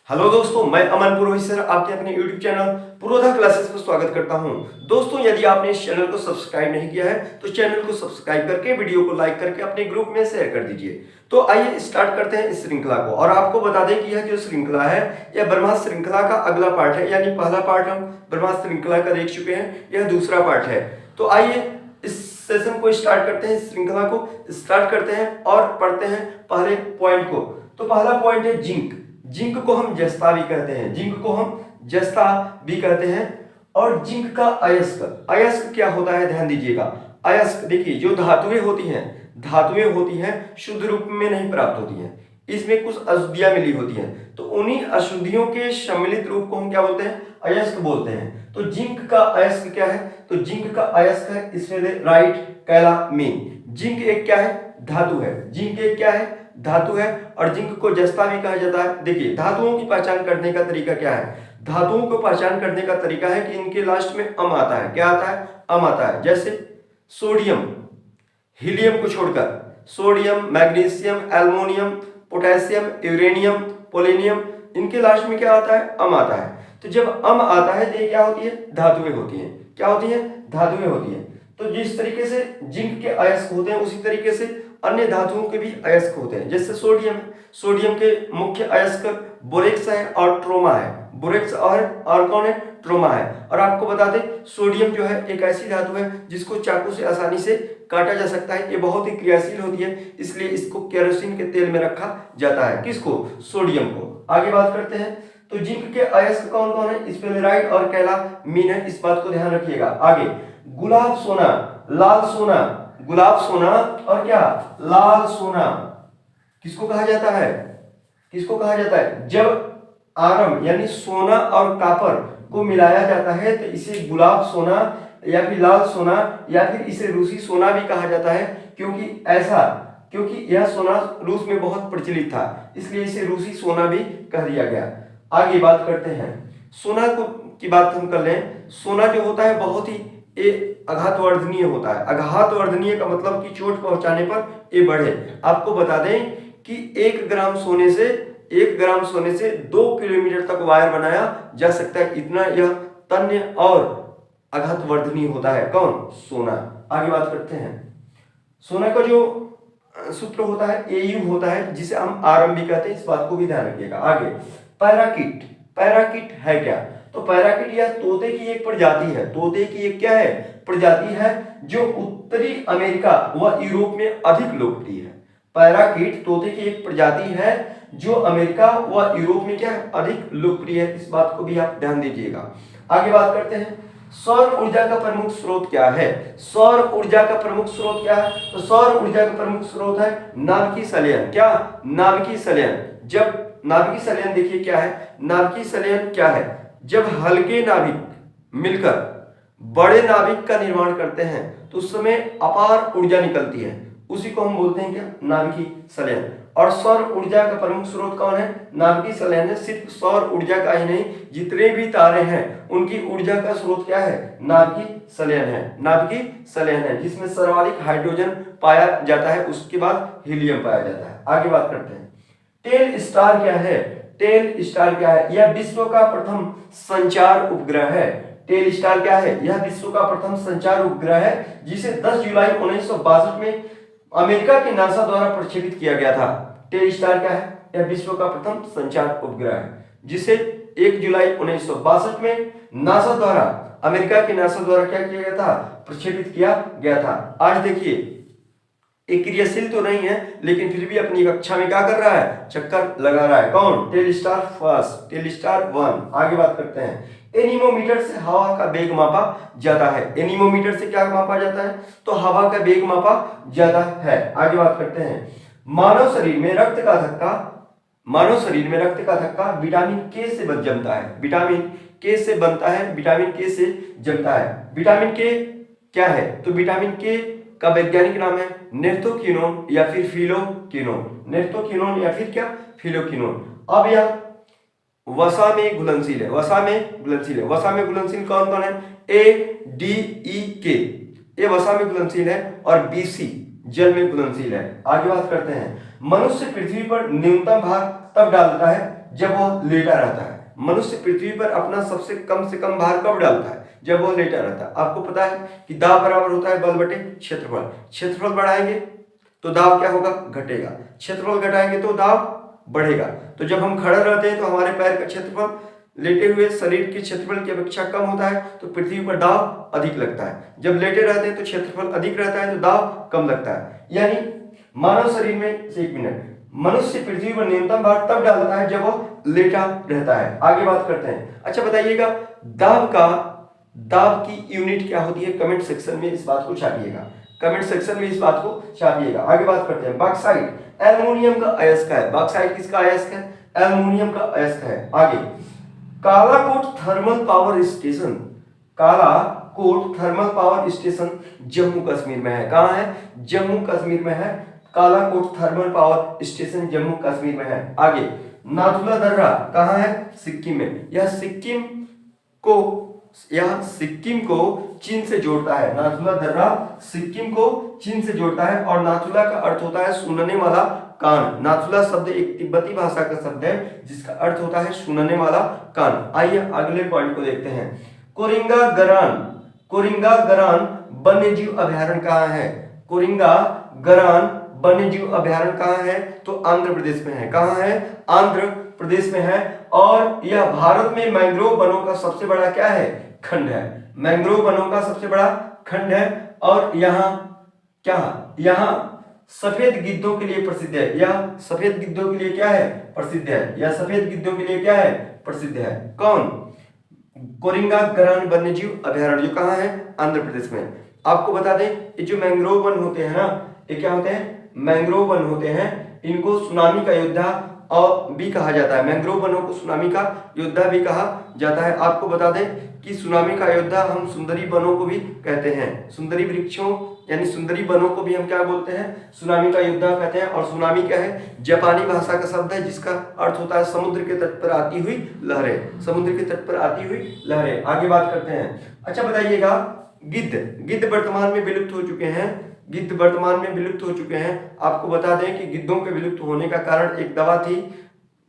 Hello दोस्तों, मैं अमन पुरोहित sir आपके अपने YouTube चैनल पुरोधा क्लासेस में स्वागत करता हूं। दोस्तों, यदि आपने इस चैनल को सब्सक्राइब नहीं किया है तो चैनल को सब्सक्राइब करके वीडियो को लाइक करके अपने ग्रुप में शेयर कर दीजिए। तो आइए स्टार्ट करते हैं इस श्रृंखला को। और आपको बता दें कि यह जो श्रृंखला है यह ब्रह्मास्त्र श्रृंखला का अगला पार्ट है, यानी पहला पार्ट हम ब्रह्मास्त्र श्रृंखला का देख चुके हैं, यह दूसरा पार्ट है। तो आइए इस सेशन को स्टार्ट करते हैं, इस श्रृंखला को स्टार्ट करते हैं और पढ़ते हैं पहले पॉइंट को। तो पहला पॉइंट है जिंक। जिंक को हम जस्ता भी कहते हैं, जिंक को हम जस्ता भी कहते हैं। और जिंक का अयस्क, अयस्क क्या होता है ध्यान दीजिएगा। अयस्क देखिए, जो धातुएं होती हैं शुद्ध रूप में नहीं प्राप्त होती हैं, इसमें कुछ अशुद्धियां मिली होती हैं, तो उन्हीं अशुद्धियों के सम्मिलित रूप को हम क्या बोलते हैं, अयस्क बोलते हैं। तो जिंक का अयस्क क्या है, तो जिंक का अयस्क है इसमें राइट कैलामीन। जिंक एक क्या है, धातु है। जिंक एक क्या है, धातु है। और जिंक को जस्ता भी कहा जाता है। देखिए, धातुओं की पहचान करने का तरीका क्या है, धातुओं को पहचान करने का तरीका है कि इनके लास्ट में अम आता है। क्या आता है, अम आता है। जैसे सोडियम, हीलियम को छोड़कर sodium, magnesium, aluminium, potassium, uranium, polonium, इनके लास्ट में क्या आता है, अम आता है। तो जब अम आता है तो ये क्या होती है, धातुएं होती हैं। क्या होती है, धातुएं होती हैं। तो जिस तरीके से जिंक के अयस्क होते हैं उसी तरीके से अन्य धातुओं के भी अयस्क होते हैं। जैसे सोडियम, सोडियम के मुख्य अयस्क बोरेक्स है और ट्रोमा है। बोरेक्स और कौन है, ट्रोमा है। और आपको बता दें, सोडियम जो है एक ऐसी धातु है जिसको चाकू से आसानी से काटा जा सकता है। ये बहुत ही क्रियाशील होती है, इसलिए इसको केरोसिन के तेल में रखा जाता है। किसको, सोडियम को। आगे बात करते हैं। तो जिंक के अयस्क कौन कौन है, स्पेलेराइट और कैलामीन है, इस बात को ध्यान रखिएगा। आगे गुलाब सोना, लाल सोना, गुलाब सोना और क्या, लाल सोना किसको कहा जाता है, किसको कहा जाता है, जब आरम यानी सोना और कापर को मिलाया जाता है तो इसे गुलाब सोना या फिर लाल सोना या फिर इसे रूसी सोना भी कहा जाता है। क्योंकि यह सोना रूस में बहुत प्रचलित था, इसलिए इसे रूसी सोना भी कह दिया गया। आगे बात करते हैं सोना को की बात हम कर लें। सोना जो होता है बहुत ही आघातवर्धनीय होता है। आघातवर्धनीय का मतलब कि चोट पहुंचाने पर ये बढ़े। आपको बता दें कि 1 ग्राम सोने से 2 किलोमीटर तक वायर बनाया जा सकता है, इतना यह तन्य और आघातवर्धनीय होता है। कौन, सोना। आगे बात करते हैं। सोना का जो सूत्र होता है AU होता है, जिसे हम आरएम भी कहते हैं, इस बात को भी ध्यान रखिएगा। आगे पैराकिट, पैराकिट है क्या, तो पैराकिट यह तोते की एक प्रजाति है। तोते की एक क्या है, प्रजाति है, जो उत्तरी अमेरिका व यूरोप में अधिक लोकप्रिय है। पैराकिट तोते की एक प्रजाति है जो अमेरिका व यूरोप में क्या है, अधिक लोकप्रिय है। इस बात को भी आप ध्यान दीजिएगा। आगे बात करते हैं सौर ऊर्जा का प्रमुख स्रोत क्या है। सौर ऊर्जा का प्रमुख स्रोत क्या है, तो सौर ऊर्जा का प्रमुख स्रोत है नाभिकीय संलयन। क्या, नाभिकीय संलयन। जब नाभिकीय संलयन देखिए क्या है, नाभिकीय संलयन क्या है, जब हल्के नाभिक मिलकर बड़े नाभिक का निर्माण करते हैं तो उस समय अपार ऊर्जा निकलती है, उसी को हम बोलते हैं क्या, नाभिकीय संलयन। और सौर ऊर्जा का प्रमुख स्रोत कौन है, नाभिकीय संलयन है। सिर्फ सौर ऊर्जा का ही नहीं, जितने भी तारे हैं उनकी ऊर्जा का स्रोत क्या है, नाभिकीय संलयन है। नाभिकीय संलयन है जिसमें सर्वाधिक हाइड्रोजन पाया जाता है, उसके बाद हीलियम पाया जाता है। आगे बात करते हैं टेल स्टार क्या है। टेल स्टार क्या है, यह विश्व का प्रथम संचार उपग्रह है। टेल स्टार क्या है, यह विश्व का प्रथम संचार उपग्रह है जिसे 10 जुलाई 1962 में अमेरिका के नासा द्वारा प्रक्षेपित किया गया था। टेल स्टार क्या है, यह विश्व का प्रथम संचार उपग्रह है जिसे 1 जुलाई 1962 में नासा द्वारा, अमेरिका के नासा द्वारा क्या किया गया था, प्रक्षेपित किया गया था। आज देखिए एक क्रियाशील तो नहीं है लेकिन फिर भी अपनी कक्षा में क्या कर रहा है, चक्कर लगा रहा है। कौन, टेलस्टार फर्स्ट, टेलस्टार 1। आगे बात करते हैं एनीमोमीटर से हवा का वेग मापा जाता है। एनीमोमीटर से क्या मापा जाता है, तो हवा का वेग मापा जाता है। आगे बात करते हैं मानव शरीर में रक्त का धक्का विटामिन के से जमता है। विटामिन के से बनता है, विटामिन के से जमता है। विटामिन के क्या है, तो विटामिन के का वैज्ञानिक नाम है नेफ्थोक्विनोन या फिर फिलोक्विनोन। नेफ्थोक्विनोन या फिर क्या, फिलोक्विनोन। अब यह वसा में घुलनशील है। वसा में घुलनशील कौन कौन है, ADEK, ये वसा में घुलनशील है, और BC जल में घुलनशील है। आगे बात करते हैं मनुष्य पृथ्वी पर न्यूनतम भार तब डालता है जब वह लेटा रहता है। मनुष्य पृथ्वी पर अपना सबसे कम से कम भार कब डालता है? जब वह लेटा रहता है। आपको पता है कि दाब बराबर होता है बल बटे क्षेत्रफल। क्षेत्रफल बढ़ाएंगे तो दाब क्या होगा? घटेगा। क्षेत्रफल घटाएंगे तो दाब बढ़ेगा। तो जब हम खड़े रहते हैं तो हमारे पैर का क्षेत्रफल लेटे हुए शरीर के क्षेत्रफल की अपेक्षा कम होता है, तो पृथ्वी पर दाब अधिक लगता है। जब लेटे रहते हैं तो क्षेत्रफल अधिक रहता है, तो दाब कम लगता है। यानी मानव शरीर में, एक मिनट, मनुष्य पृथ्वी पर न्यूनतम भार तब डालता है जब वो लेटा रहता है। आगे बात करते हैं। अच्छा बताइएगा, दाब की यूनिट क्या होती है? कमेंट सेक्शन में इस बात को छापिएगा। कमेंट सेक्शन में इस बात को छापिएगा। आगे बात करते हैं। बॉक्साइट एल्युमिनियम का अयस्क है। बॉक्साइट किसका अयस्क है? एल्युमिनियम का अयस्क है। आगे, Kalakot thermal power station. Kalakot thermal power station Jammu Kashmir में है। कहां है? जम्मू कश्मीर में है। Kalakot thermal power station Jammu Kashmir में है। आगे, नाथुला दर्रा कहां है? सिक्किम में। यह सिक्किम को चीन से जोड़ता है। नाथुला दर्रा सिक्किम को चीन से जोड़ता है। और नाथुला का अर्थ होता है सुनने वाला कान। नाथुला शब्द एक तिब्बती भाषा का शब्द है जिसका अर्थ होता है सुनने वाला कान। आइए अगले पॉइंट को देखते हैं। कोरिंगा गरान वन्यजीव अभयारण्य कहाँ है? कोरिंगा गरान वन्यजीव अभयारण्य कहाँ है? तो आंध्र प्रदेश में है। कहाँ है? आंध्र प्रदेश में है। और यह भारत में मैंग्रोव वनों का सबसे बड़ा क्या है? खंड है। मैंग्रोव वनों का सबसे बड़ा खंड है। और यहाँ क्या? यहाँ सफेद गिद्धों के लिए प्रसिद्ध है। यह सफेद गिद्धों के लिए क्या है? प्रसिद्ध है। यह सफेद गिद्धों के लिए क्या है? प्रसिद्ध है। कौन? कोरिंगा गरान वन्यजीव अभयारण्य, जो कहाँ है? आंध्र प्रदेश में। आपको बता दें, ये जो मैंग्रोव वन होते हैं ना, ये क्या होते हैं? मैंग्रोव वन होते हैं। इनको सुनामी का योद्धा और भी कहा जाता है। मैंग्रोव वनों को सुनामी का योद्धा भी कहा जाता है। आपको बता दें कि सुनामी का योद्धा हम सुंदरी वनों को भी कहते हैं। सुंदरी वृक्षों यानी सुंदरी वनों को भी हम क्या बोलते हैं? सुनामी का योद्धा कहते हैं। और सुनामी क्या है? जापानी भाषा का शब्द है जिसका अर्थ होता है समुद्र के तट पर आती हुई लहरें। समुद्र के तट पर आती हुई लहरें। आगे बात करते हैं। अच्छा बताइएगा, गिद्ध वर्तमान में विलुप्त हो चुके हैं। गिद्ध वर्तमान में विलुप्त हो चुके हैं। आपको बता दें कि गिद्धों के विलुप्त होने का कारण एक दवा थी,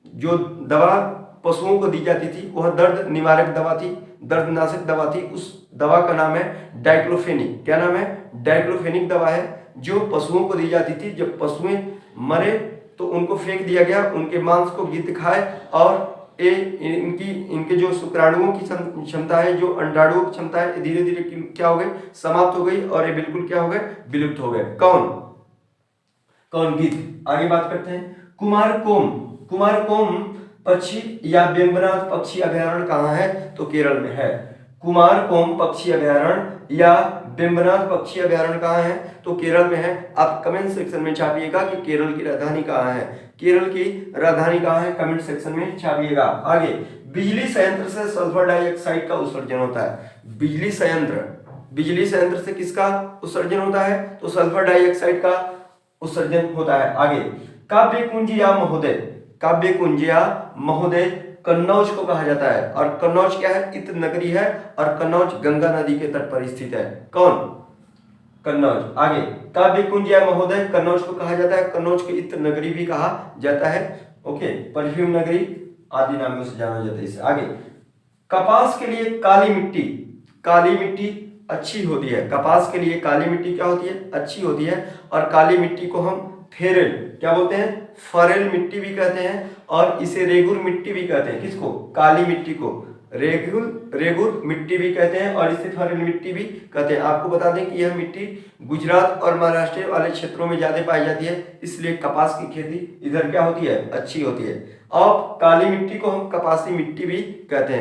जो दवा पशुओं को दी जाती थी, वह दर्द निवारक दवा थी, दर्दनाशक दवा थी। उस दवा का नाम है डाइक्लोफेनिक। क्या नाम है? डाइक्लोफेनिक दवा है, जो पशुओं को दी जाती थी। जब पशुएं मरे तो उनको फेंक दिया गया, उनके मांस को गिद्ध खाए और इनके जो शुक्राणुओं की क्षमता है, जो अंडाणुओं की क्षमता है, धीरे धीरे क्या हो गई? समाप्त हो गई और ये बिल्कुल क्या हो गए? विलुप्त हो गए। कौन? गिद्ध। आगे बात करते हैं। कुमारकोम पक्षी या वेम्बनाथ पक्षी अभयारण्य कहाँ है? तो केरल में है। कुमारकोम पक्षी अभयारण्य या वेम्बनाथ पक्षी अभयारण्य कहाँ है? तो केरल में है। आप कमेंट सेक्शन में छापिएगा कि केरल की राजधानी कहाँ है। केरल की राजधानी कहाँ है? कमेंट सेक्शन में छापिएगा। आगे, बिजली संयंत्र से सल्फर डाइऑक्साइड का उत्सर्जन होता है। बिजली संयंत्र से किसका उत्सर्जन होता है? तो सल्फर डाइऑक्साइड का उत्सर्जन होता है। आगे, काव्य कुंज या महोदय कन्नौज को कहा जाता है। और कन्नौज क्या है? इत्र नगरी है और कन्नौज गंगा नदी के तट पर स्थित है। कौन? कन्नौज। आगे, काव्य कुंज या महोदय कन्नौज को कहा जाता है। कन्नौज को इत्र नगरी भी कहा जाता है। ओके, परफ्यूम नगरी आदि नामों से जाना जाता है इसे। आगे, कपास के लिए काली मिट्टी अच्छी होती है। कपास के लिए काली मिट्टी क्या होती है? अच्छी होती है। और काली मिट्टी को हम फेरेल क्या बोलते हैं? फरेल मिट्टी भी कहते हैं और इसे रेगुर मिट्टी भी कहते हैं। किसको? काली मिट्टी को रेगुर मिट्टी भी कहते हैं और इसे फरेल मिट्टी भी कहते हैं। आपको बता दें कि यह मिट्टी गुजरात और महाराष्ट्र वाले क्षेत्रों में ज्यादा पाई जाती है, इसलिए कपास की खेती इधर क्या होती है? अच्छी होती है। और काली मिट्टी को हम कपासी मिट्टी भी कहते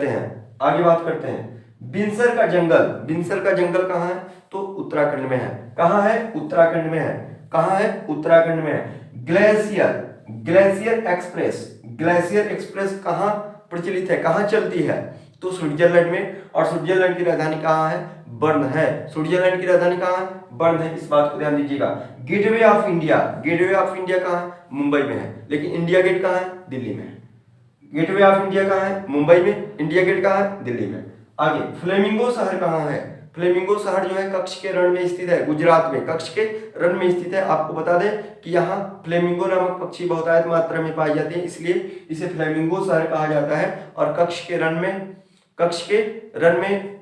हैं। आगे बात करते हैं। बिनसर का जंगल कहाँ है? तो उत्तराखंड में है। कहाँ है? उत्तराखंड में है। ग्लेशियर एक्सप्रेस कहाँ प्रचलित है? कहाँ चलती है? तो स्विट्जरलैंड में। और स्विट्जरलैंड की राजधानी कहाँ है? बर्न है। स्विट्जरलैंड की राजधानी कहाँ है? बर्न है। इस बात को ध्यान दीजिएगा। गेटवे ऑफ इंडिया कहाँ है? मुंबई में है। लेकिन इंडिया गेट कहाँ है? दिल्ली में। गेटवे ऑफ इंडिया कहाँ है? मुंबई में। इंडिया गेट कहाँ है? दिल्ली में। आगे, फ्लेमिंगो शहर कहाँ है? फ्लेमिंगो शहर जो है कच्छ के रण में स्थित है, गुजरात में कच्छ के रण में स्थित है। आपको बता दें कि यहाँ फ्लेमिंगो नामक पक्षी बहुतायत मात्रा में पाई जाती है, इसलिए इसे फ्लेमिंगो शहर कहा जाता है। और कच्छ के रण में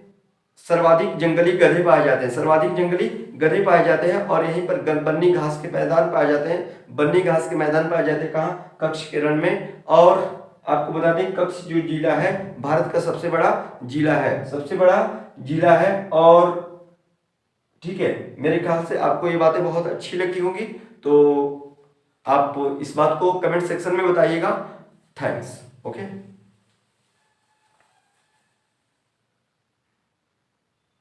सर्वाधिक जंगली गधे पाए जाते हैं, सर्वाधिक जंगली गधे पाए जाते हैं। और यहीं पर बन्नी घास के मैदान पाए जाते हैं, बन्नी घास के मैदान पाए जाते हैं कहाँ, कच्छ के रण में। और आपको बता दें कच्छ जो जिला है भारत का सबसे बड़ा जिला है, सबसे बड़ा जिला है। और ठीक है, मेरे ख्याल से आपको ये बातें बहुत अच्छी लगी होंगी, तो आप इस बात को कमेंट सेक्शन में बताइएगा। थैंक्स। ओके।